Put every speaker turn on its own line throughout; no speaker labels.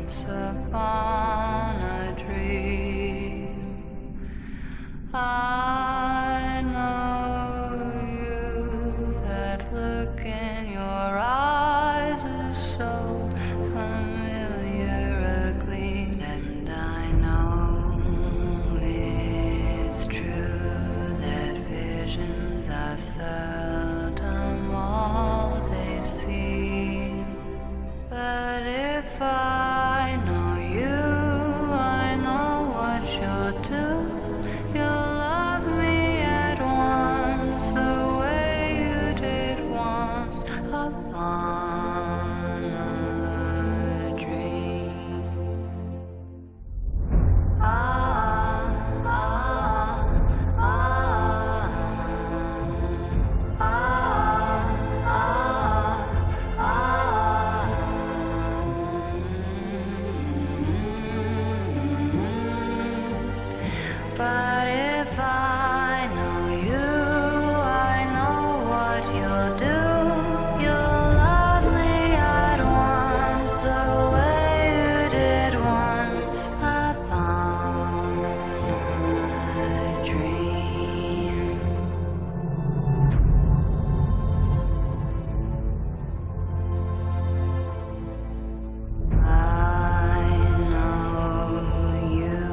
once upon a dream. I know you, that look in your eyes is so familiar, a gleam, and I know it's true that visions are seldom all they seem. But if I know you, I know what you'll do. You'll love me at once, the way you did once upon a dream. Ah, ah, ah, ah, ah, But if I know you, I know what you'll do. You'll love me at once, the way you did once upon a dream. I know you,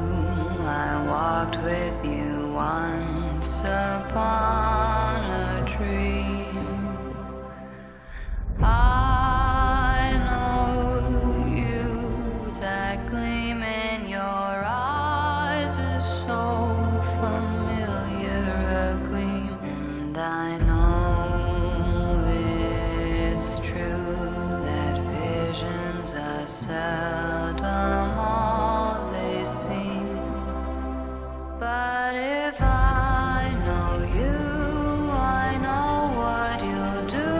I walked with you once upon a dream. I know you, that gleam in your eyes is so familiar, a gleam, and I know it's true that visions are seldom all they seem. But if I know you, I know what you'll do.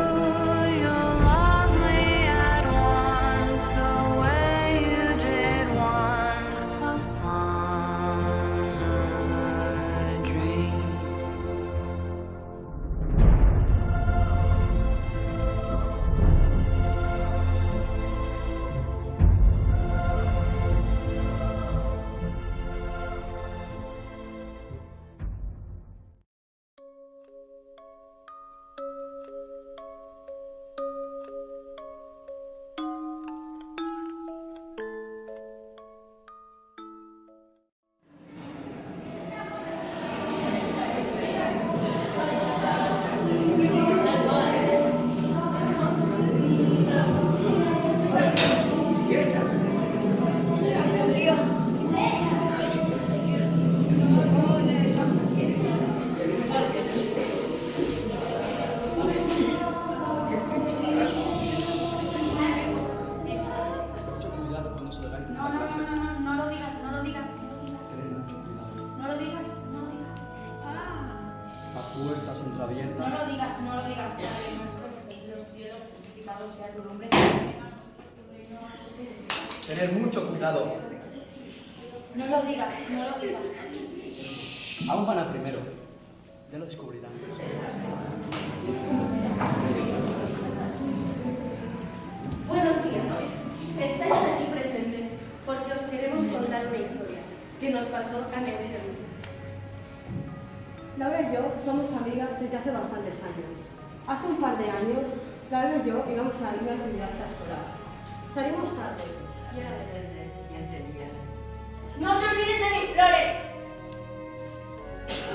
You'll love me at once, the way you did once upon a dream.
Mucho cuidado cuando se levante esta
No
clase.
lo digas, no lo digas.
Ten mucho cuidado.
No lo digas, no lo digas.
La puerta se entreabierta.
No lo digas, no lo digas. Padre nuestro que estás en los cielos, santificado sea tu nombre.
Tener mucho cuidado.
No lo digas, no lo digas.
Aún van a primero. Ya lo descubrirán.
Buenos días. Estáis aquí presentes porque os queremos contar una historia que nos pasó a Neus y a mí.
Laura y yo somos amigas desde hace bastantes años. Hace un par de años, Laura y yo íbamos a una actividad extraescolar. Salimos tarde y era de ser el siguiente día.
¡No te olvides de mis flores!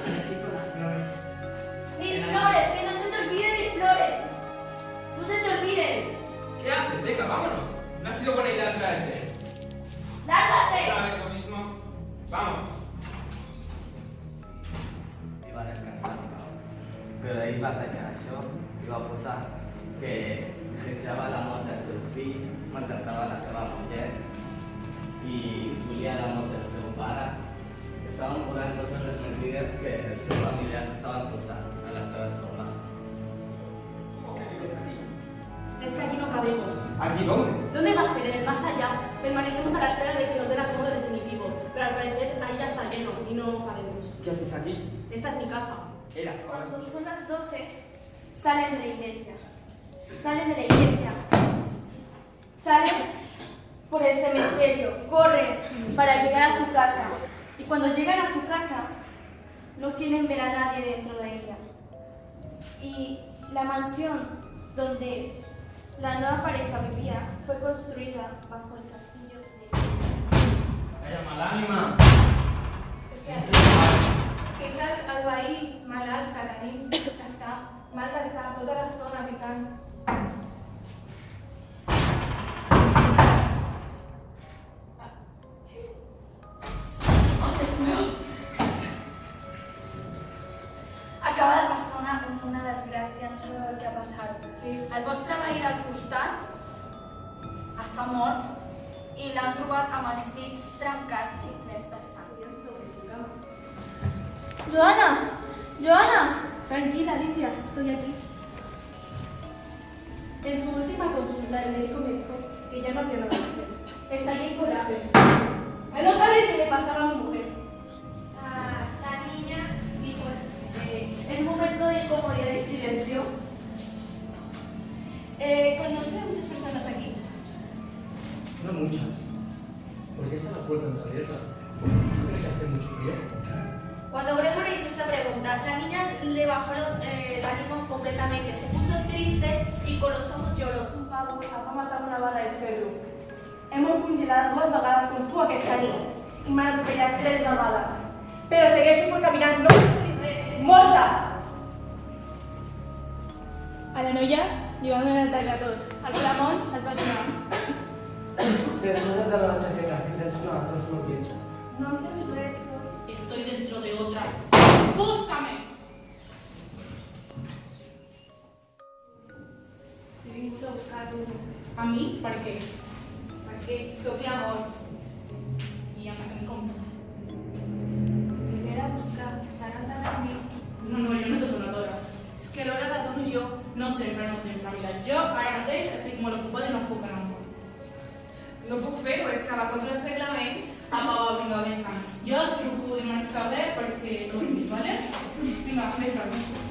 Necesito las flores.
¡Mis flores! ¡Que no se te olviden mis flores! ¡No se te olviden!
¿Qué haces? Venga, vámonos. No ha sido buena idea traerte.
¡Lárgate!
Sabes lo mismo. Vamos.
Iba a descansar, però ahir va tajar això i va posar que desitjava la mort del seu fill, maltractava la seva muller i volia la mort del seu pare. Estaven curant totes les mentides que els seus familiars estaven posant a les seves tombes.
Es que aquí no cabemos.
¿Aquí dónde?
¿Dónde va a ser? En el más allá. Permanecemos a la espera de que nos den acomodo definitivo. Pero al parecer ahí ya está lleno y no cabemos.
¿Qué haces aquí?
Esta es mi casa.
Era.
Cuando son las 12, salen de la iglesia. Salen de la iglesia. Salen por el cementerio, corren para llegar a su casa. Y cuando llegan a su casa, no quieren ver a nadie dentro de ella. Y la mansión donde la nueva pareja vivía fue construida bajo el castillo de...
Vaya mal ánima.
Aquest el veí malalt que tenim està maltractat tota l'estona picant.
Acaba de passar una desgràcia, no sabeu el que ha passat. El vostre veí del costat està mort i l'han trobat amb els dits trencats i plens de sang.
Joana, Joana, tranquila, Alicia, estoy aquí. En su última consulta, el médico me dijo que ya no había nada que hacer. Estaría incolable. Él no sabe qué le pasaba a mi mujer.
La niña dijo eso. En un momento de incomodidad y silencio. ¿Conoce a muchas personas aquí?
No muchas. ¿Por qué está la puerta entreabierta? ¿No crees que hace mucho frío?
Cuando Gregory hizo esta pregunta, la niña le bajó el ánimo completamente. Se puso triste y con los ojos llorosos.
Avui em va matar una barra de ferro. Hem congelat 2 vegades com tu aquesta nit i m'han atropellat 3 vegades. Però segueixo per caminant, no puc dir res. Morta!
A la noia li van donar el tancadors. El Ramon es va donar.
Te has sacado la chaqueta, si tienes una tos no piensa.
No entenc res.
Estoy dentro de otra. ¡Búscame! He vingut a buscar a tu. A mi? Per què? Perquè sóc l'amor. I em comptes. T'he de buscar. T'has d'anar amb mi. No, jo no te dono d'hora. És que l'hora la dono jo. No sempre. Mira, jo ara mateix estic molt ocupada i no puc anar. No puc fer-ho, és que va contra els reglaments. Apa, vinga, vés-te'n. Jo truco dimarts que ve perquè tornis, vale? Vinga, vés-te'n.